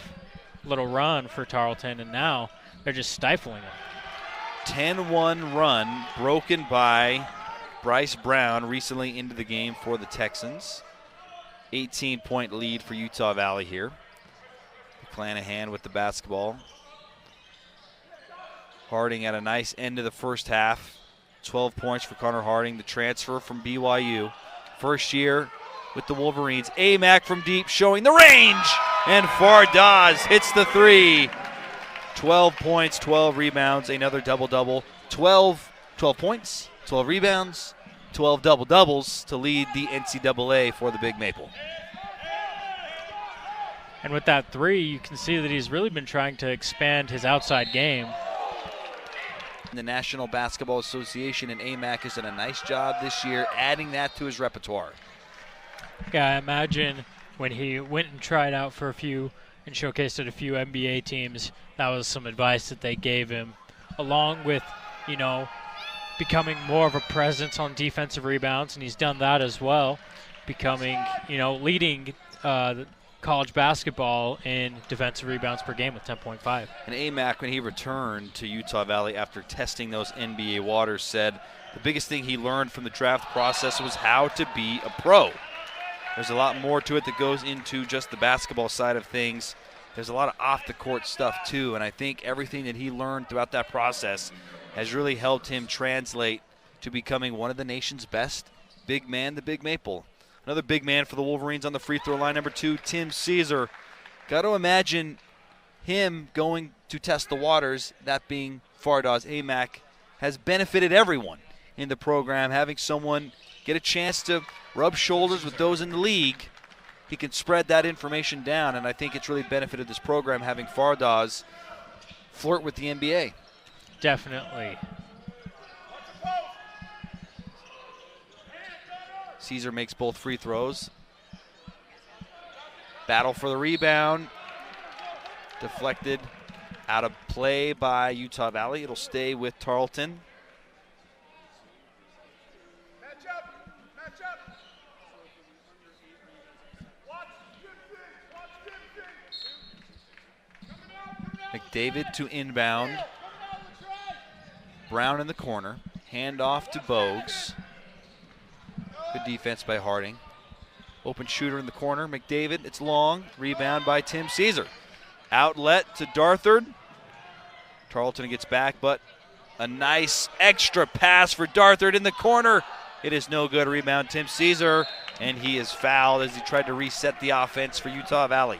Little run for Tarleton, and now they're just stifling it. 10-1 run broken by Bryce Brown recently into the game for the Texans. 18-point lead for Utah Valley here. McClanahan with the basketball. Harding at a nice end of the first half. 12 points for Connor Harding, the transfer from BYU. First year with the Wolverines. Amack from deep showing the range. And Fardaws hits the three. 12 points, 12 rebounds, another double-double. 12 points, 12 rebounds, 12 double-doubles to lead the NCAA for the Big Maple. And with that three, you can see that he's really been trying to expand his outside game. The National Basketball Association and Amack has done a nice job this year adding that to his repertoire. Yeah, I imagine when he went and tried out for a few and showcased at a few NBA teams, that was some advice that they gave him, along with, you know, becoming more of a presence on defensive rebounds, and he's done that as well, becoming, you know, leading college basketball in defensive rebounds per game with 10.5. And Amack, when he returned to Utah Valley after testing those NBA waters, said the biggest thing he learned from the draft process was how to be a pro. There's a lot more to it that goes into just the basketball side of things. There's a lot of off-the-court stuff too, and I think everything that he learned throughout that process has really helped him translate to becoming one of the nation's best big man, the Big Maple. Another big man for the Wolverines on the free throw line, number 2, Tim Caesar. Got to imagine him going to test the waters, that being Fardaws Amack, has benefited everyone in the program, having someone get a chance to rub shoulders with those in the league. He can spread that information down, and I think it's really benefited this program having Fardaws flirt with the NBA. Definitely. Caesar makes both free throws. Battle for the rebound. Deflected out of play by Utah Valley. It'll stay with Tarleton. McDavid to inbound. Brown in the corner. Hand off to Bogues. Good defense by Harding. Open shooter in the corner. McDavid, it's long. Rebound by Tim Caesar. Outlet to Darthard. Tarleton gets back, but a nice extra pass for Darthard in the corner. It is no good. Rebound Tim Caesar, and he is fouled as he tried to reset the offense for Utah Valley.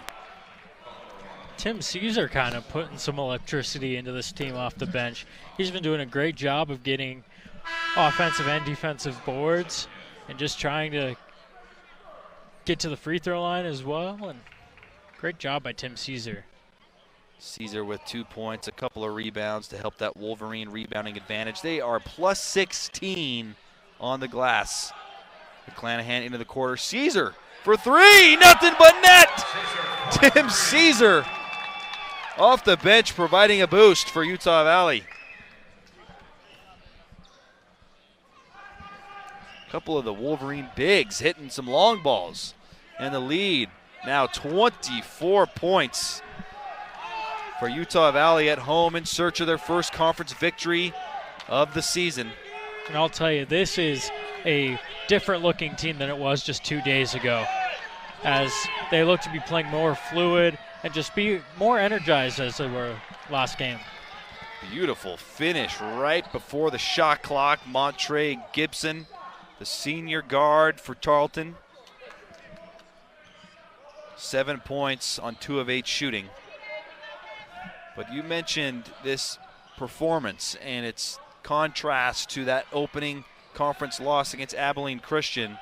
Tim Caesar kind of putting some electricity into this team off the bench. He's been doing a great job of getting offensive and defensive boards and just trying to get to the free throw line as well. And great job by Tim Caesar. Caesar with 2 points, a couple of rebounds to help that Wolverine rebounding advantage. They are plus 16 on the glass. McClanahan into the quarter. Caesar for three, nothing but net. Tim Caesar off the bench providing a boost for Utah Valley. A couple of the Wolverine bigs hitting some long balls. And the lead now 24 points for Utah Valley at home in search of their first conference victory of the season. And I'll tell you, this is a different looking team than it was just 2 days ago, as they look to be playing more fluid and just be more energized as they were last game. Beautiful finish right before the shot clock. Montre Gibson, the senior guard for Tarleton. 7 points on 2 of 8 shooting. But you mentioned this performance and its contrast to that opening conference loss against Abilene Christian.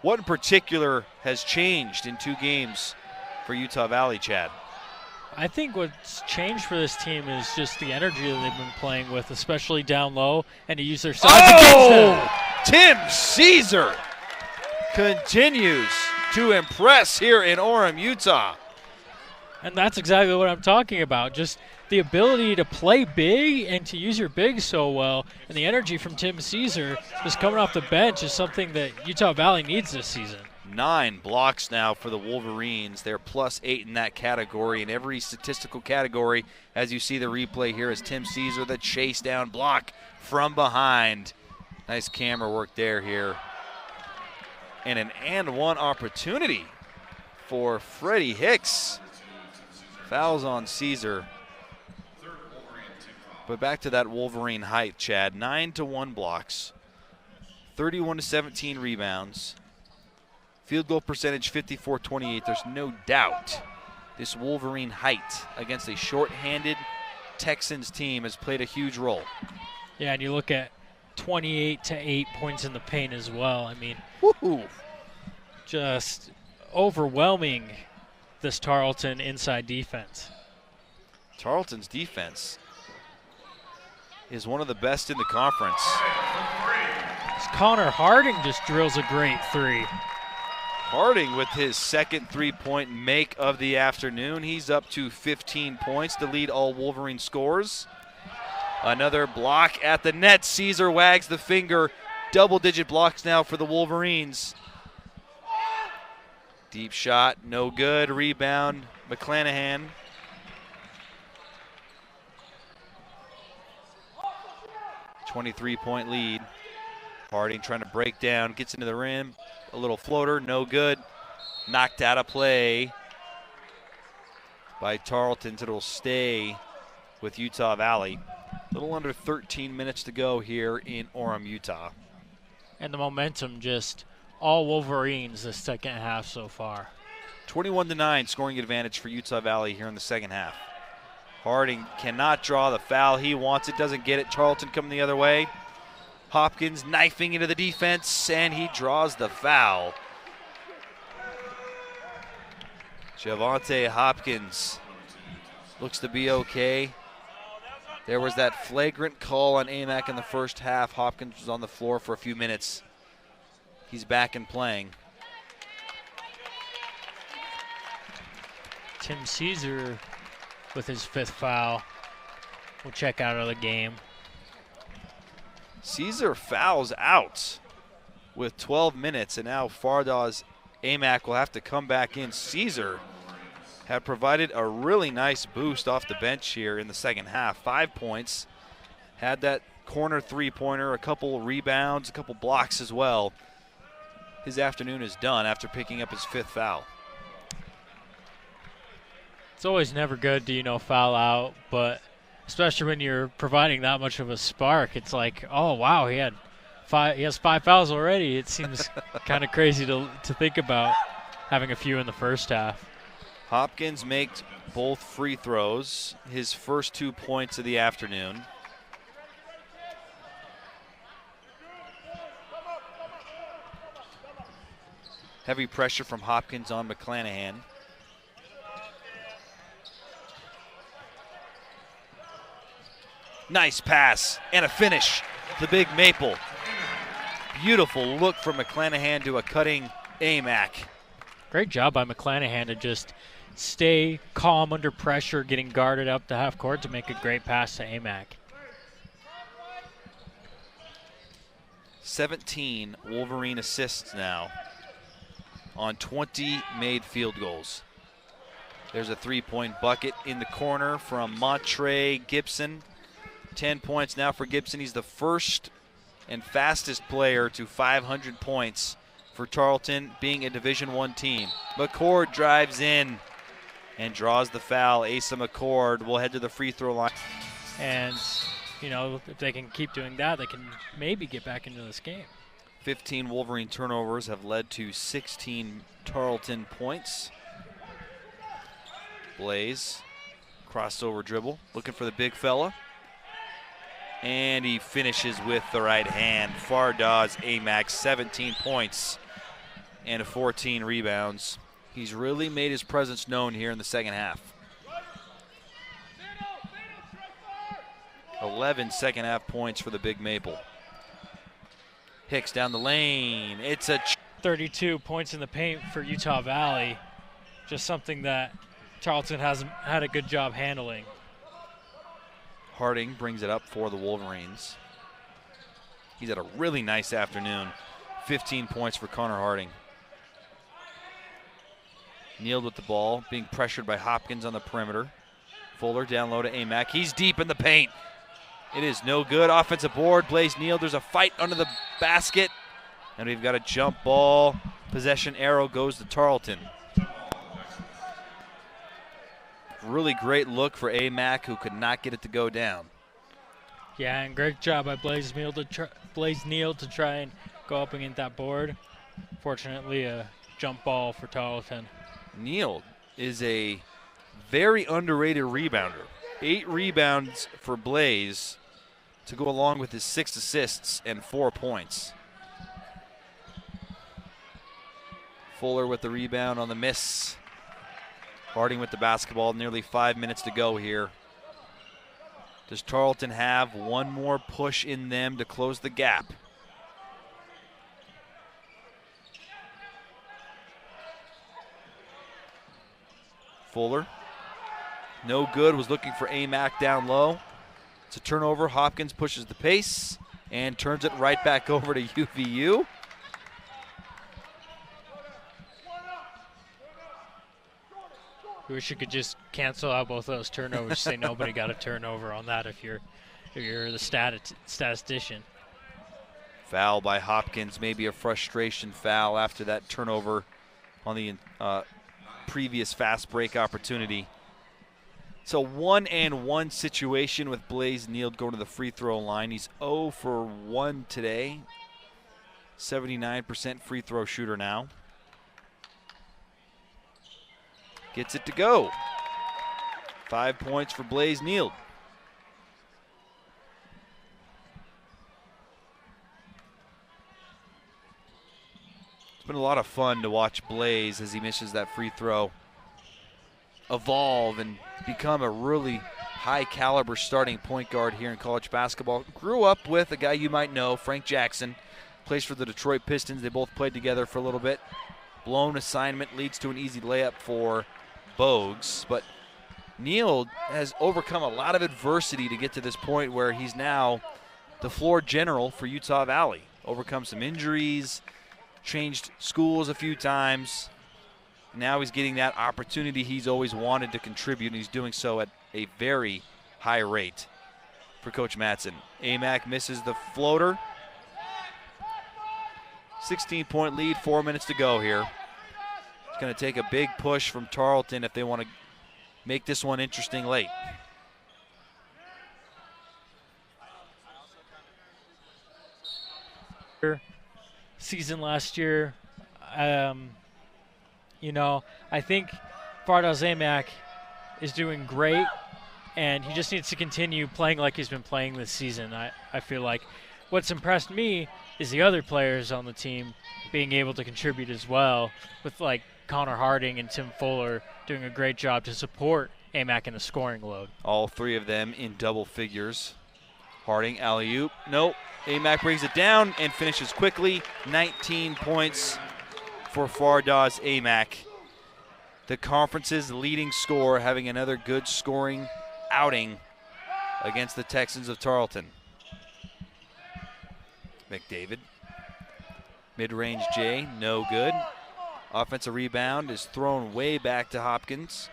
What in particular has changed in 2 games for Utah Valley, Chad? I think what's changed for this team is just the energy that they've been playing with, especially down low, and to use their size against them. Tim Caesar continues to impress here in Orem, Utah. And that's exactly what I'm talking about. Just the ability to play big and to use your big so well, and the energy from Tim Caesar just coming off the bench is something that Utah Valley needs this season. 9 blocks now for the Wolverines. They're plus 8 in that category, in every statistical category, as you see the replay here, as Tim Caesar, the chase down block from behind. Nice camera work here. And an and one opportunity for Freddie Hicks. Fouls on Caesar. But back to that Wolverine height, Chad. 9-1 blocks, 31-17 rebounds. Field goal percentage 54-28. There's no doubt this Wolverine height against a short-handed Texans team has played a huge role. Yeah, and you look at 28 to 8 points in the paint as well. I mean, just overwhelming this Tarleton inside defense. Tarleton's defense is one of the best in the conference. Connor Harding just drills a great three. Harding with his second three-point make of the afternoon. He's up to 15 points to lead all Wolverine scores. Another block at the net. Caesar wags the finger. Double-digit blocks now for the Wolverines. Deep shot, no good. Rebound, McClanahan. A 23-point lead. Harding trying to break down, gets into the rim. A little floater, no good. Knocked out of play by Tarleton. It'll stay with Utah Valley. A little under 13 minutes to go here in Orem, Utah. And the momentum just all Wolverines this second half so far. 21-9 scoring advantage for Utah Valley here in the second half. Harding cannot draw the foul. He wants it, doesn't get it. Tarleton coming the other way. Hopkins knifing into the defense, and he draws the foul. Javante Hopkins looks to be okay. There was that flagrant call on AMAC in the first half. Hopkins was on the floor for a few minutes. He's back and playing. Tim Caesar with his 5th foul will check out of the game. Caesar fouls out with 12 minutes, and now Fardaws AMAC will have to come back in. Caesar have provided a really nice boost off the bench here in the second half. 5 points. Had that corner three-pointer, a couple rebounds, a couple blocks as well. His afternoon is done after picking up his 5th foul. It's always never good to, foul out, but especially when you're providing that much of a spark, it's like, oh, wow, he has 5 fouls already. It seems kind of crazy to think about having a few in the first half. Hopkins makes both free throws, his first 2 points of the afternoon. Heavy pressure from Hopkins on McClanahan. Nice pass and a finish. The Big Maple. Beautiful look from McClanahan to a cutting AMAC. Great job by McClanahan to just stay calm under pressure, getting guarded up to half court to make a great pass to AMAC. 17 Wolverine assists now on 20 made field goals. There's a 3-point bucket in the corner from Montre Gibson. 10 points now for Gibson. He's the first and fastest player to 500 points for Tarleton, being a Division I team. McCord drives in and draws the foul. Asa McCord will head to the free throw line. And, if they can keep doing that, they can maybe get back into this game. 15 Wolverine turnovers have led to 16 Tarleton points. Blaze, crossover dribble, looking for the big fella. And he finishes with the right hand. Fardaz Amac, 17 points and 14 rebounds. He's really made his presence known here in the second half. 11 second half points for the Big Maple. Hicks down the lane. It's a 32 points in the paint for Utah Valley. Just something that Tarleton hasn't had a good job handling. Harding brings it up for the Wolverines. He's had a really nice afternoon. 15 points for Connor Harding. Kneeled with the ball, being pressured by Hopkins on the perimeter. Fuller down low to Amac. He's deep in the paint. It is no good. Offensive board. Blaze Neal. There's a fight under the basket. And we've got a jump ball. Possession arrow goes to Tarleton. Really great look for Amac, who could not get it to go down. Yeah, and great job by Blaze Neal to try and go up against that board. Fortunately, a jump ball for Tarleton. Neal is a very underrated rebounder. 8 rebounds for Blaze to go along with his 6 assists and 4 points. Fuller with the rebound on the miss. Harding with the basketball, nearly 5 minutes to go here. Does Tarleton have one more push in them to close the gap? Fuller, no good, was looking for Amac down low. It's a turnover. Hopkins pushes the pace and turns it right back over to UVU. I wish you could just cancel out both of those turnovers. Say nobody got a turnover on that if you're the statistician. Foul by Hopkins, maybe a frustration foul after that turnover on the previous fast break opportunity. It's a 1-and-1 situation with Blaze Neal going to the free throw line. He's 0 for 1 today. 79% free throw shooter now. Gets it to go. 5 points for Blaze Neal. It's been a lot of fun to watch Blaze as he misses that free throw evolve and become a really high caliber starting point guard here in college basketball. Grew up with a guy you might know, Frank Jackson. Plays for the Detroit Pistons. They both played together for a little bit. Blown assignment leads to an easy layup for Bogues, but Neal has overcome a lot of adversity to get to this point where he's now the floor general for Utah Valley. Overcome some injuries, changed schools a few times. Now he's getting that opportunity he's always wanted to contribute, and he's doing so at a very high rate for Coach Matson. Amac misses the floater. 16-point lead, 4 minutes to go here. It's going to take a big push from Tarleton if they want to make this one interesting late. Season last year, you know, I think Fardaws Amac is doing great, and he just needs to continue playing like he's been playing this season. I feel like what's impressed me is the other players on the team being able to contribute as well, with like Connor Harding and Tim Fuller doing a great job to support Amac in the scoring load. All three of them in double figures. Harding, alley-oop, nope. Amac brings it down and finishes quickly. 19 points for Fardaws Amac. The conference's leading scorer, having another good scoring outing against the Texans of Tarleton. McDavid. Mid-range J, no good. Offensive rebound is thrown way back to Hopkins.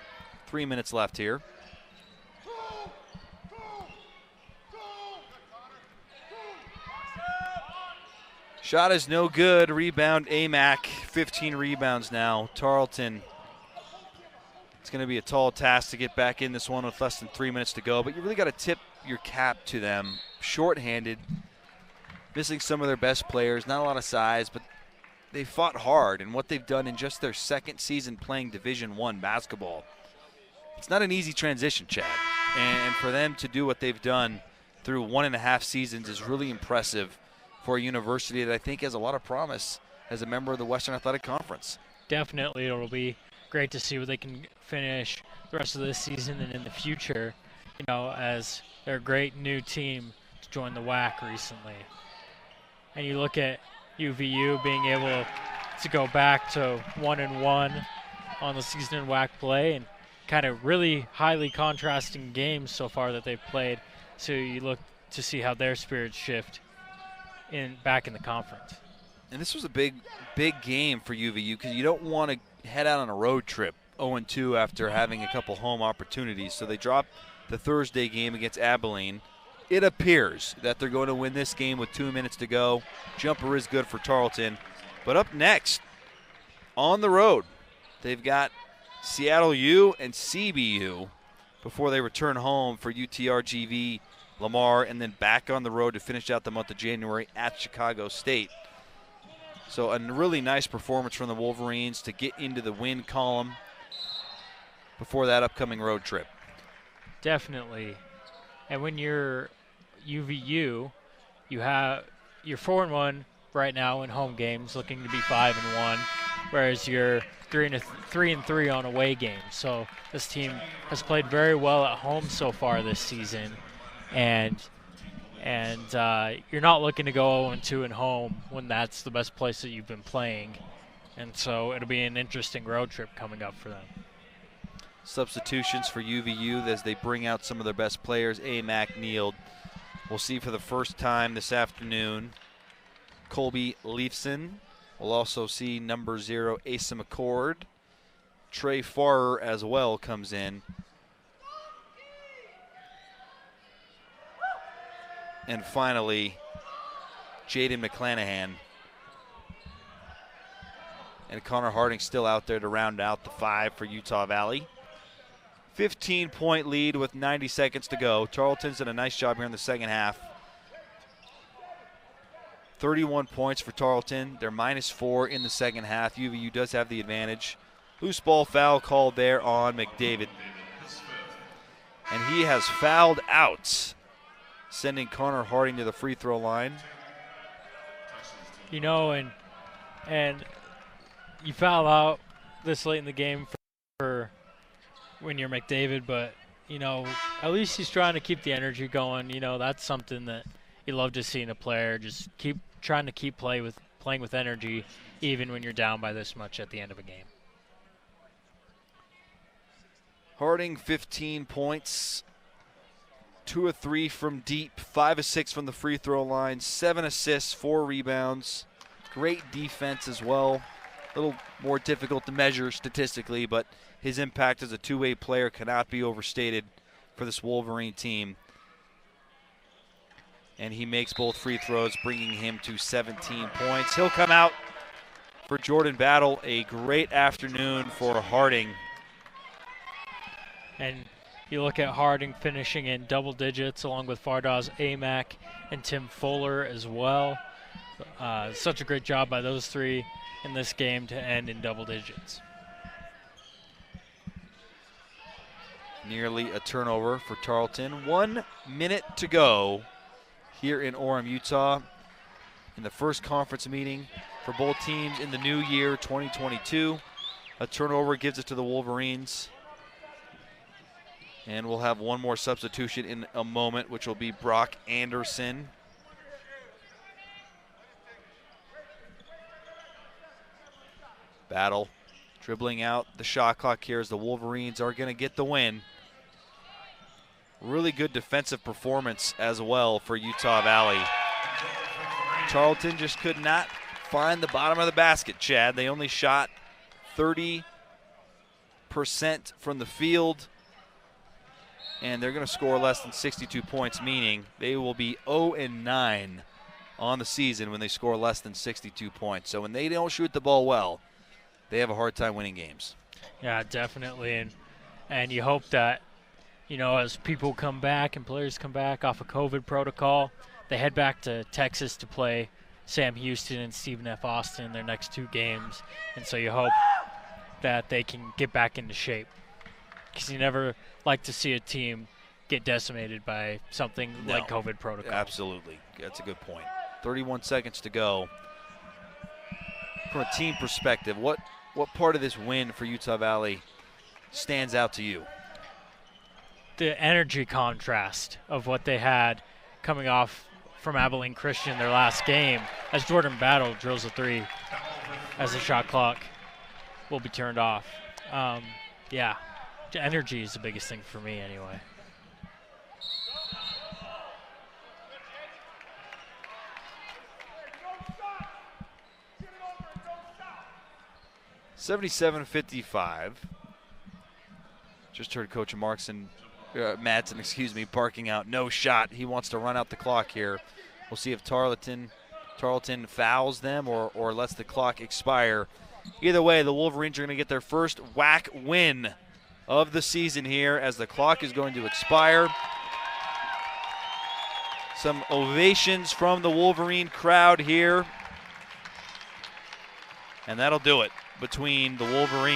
3 minutes left here. Shot is no good. Rebound Amac. 15 rebounds now. Tarleton. It's going to be a tall task to get back in this one with less than 3 minutes to go, but you really got to tip your cap to them. Short-handed, missing some of their best players, not a lot of size, but they fought hard, and what they've done in just their second season playing Division I basketball, it's not an easy transition, Chad. And for them to do what they've done through 1.5 seasons is really impressive for a university that I think has a lot of promise as a member of the Western Athletic Conference. Definitely, it'll be great to see what they can finish the rest of this season and in the future, you know, as they're a great new team to join the WAC recently. And you look at UVU being able to go back to 1-1 on the season in WAC play, and kind of really highly contrasting games so far that they've played. So you look to see how their spirits shift back in the conference. And this was a big game for UVU because you don't want to head out on a road trip 0-2 after having a couple home opportunities. So they dropped the Thursday game against Abilene. It appears that they're going to win this game with 2 minutes to go. Jumper is good for Tarleton. But up next, on the road, they've got Seattle U and CBU before they return home for UTRGV, Lamar, and then back on the road to finish out the month of January at Chicago State. So a really nice performance from the Wolverines to get into the win column before that upcoming road trip. Definitely. And when you're UVU, you're 4-1 right now in home games, looking to be 5-1, whereas you're 3-3 on away games. So this team has played very well at home so far this season, and you're not looking to go 0-2 at home when that's the best place that you've been playing. And so it'll be an interesting road trip coming up for them. Substitutions for UVU as they bring out some of their best players. Amac Neeld. We'll see for the first time this afternoon Colby Leifson. We'll also see number 0 Asa McCord. Trey Farrer as well comes in. And finally, Jaden McClanahan. And Connor Harding still out there to round out the 5 for Utah Valley. 15-point lead with 90 seconds to go. Tarleton's done a nice job here in the second half. 31 points for Tarleton. They're -4 in the second half. UVU does have the advantage. Loose ball foul called there on McDavid. And he has fouled out, sending Connor Harding to the free throw line. You know, and you foul out this late in the game for when you're McDavid, but, you know, at least he's trying to keep the energy going. You know, that's something that you love to see in a player. Just trying to keep playing with energy, even when you're down by this much at the end of a game. Harding, 15 points, 2 of 3 from deep, 5 of 6 from the free throw line, 7 assists, 4 rebounds. Great defense as well little more difficult to measure statistically, but his impact as a two-way player cannot be overstated for this Wolverine team. And he makes both free throws, bringing him to 17 points. He'll come out for Jordan Battle. A great afternoon for Harding. And you look at Harding finishing in double digits along with Fardaz Amack and Tim Fuller as well. Such a great job by those three in this game to end in double digits. Nearly a turnover for Tarleton. 1 minute to go here in Orem, Utah, in the first conference meeting for both teams in the new year, 2022. A turnover gives it to the Wolverines. And we'll have one more substitution in a moment, which will be Brock Anderson. Battle dribbling out the shot clock here as the Wolverines are going to get the win. Really good defensive performance as well for Utah Valley. Tarleton just could not find the bottom of the basket, Chad. They only shot 30% from the field, and they're going to score less than 62 points, meaning they will be 0-9 on the season when they score less than 62 points. So when they don't shoot the ball well, they have a hard time winning games. Yeah, definitely. And you hope that, as people come back and players come back off of COVID protocol, they head back to Texas to play Sam Houston and Stephen F. Austin in their next two games. And so you hope that they can get back into shape, because you never like to see a team get decimated by something like COVID protocol. Absolutely. That's a good point. 31 seconds to go. From a team perspective, what part of this win for Utah Valley stands out to you? The energy contrast of what they had coming off from Abilene Christian their last game, as Jordan Battle drills a three as the shot clock will be turned off. Yeah, the energy is the biggest thing for me anyway. (77-55). Just heard Coach Madsen, barking out no shot. He wants to run out the clock here. We'll see if Tarleton fouls them or lets the clock expire. Either way, the Wolverines are going to get their first WAC win of the season here as the clock is going to expire. Some ovations from the Wolverine crowd here. And that'll do it between the Wolverines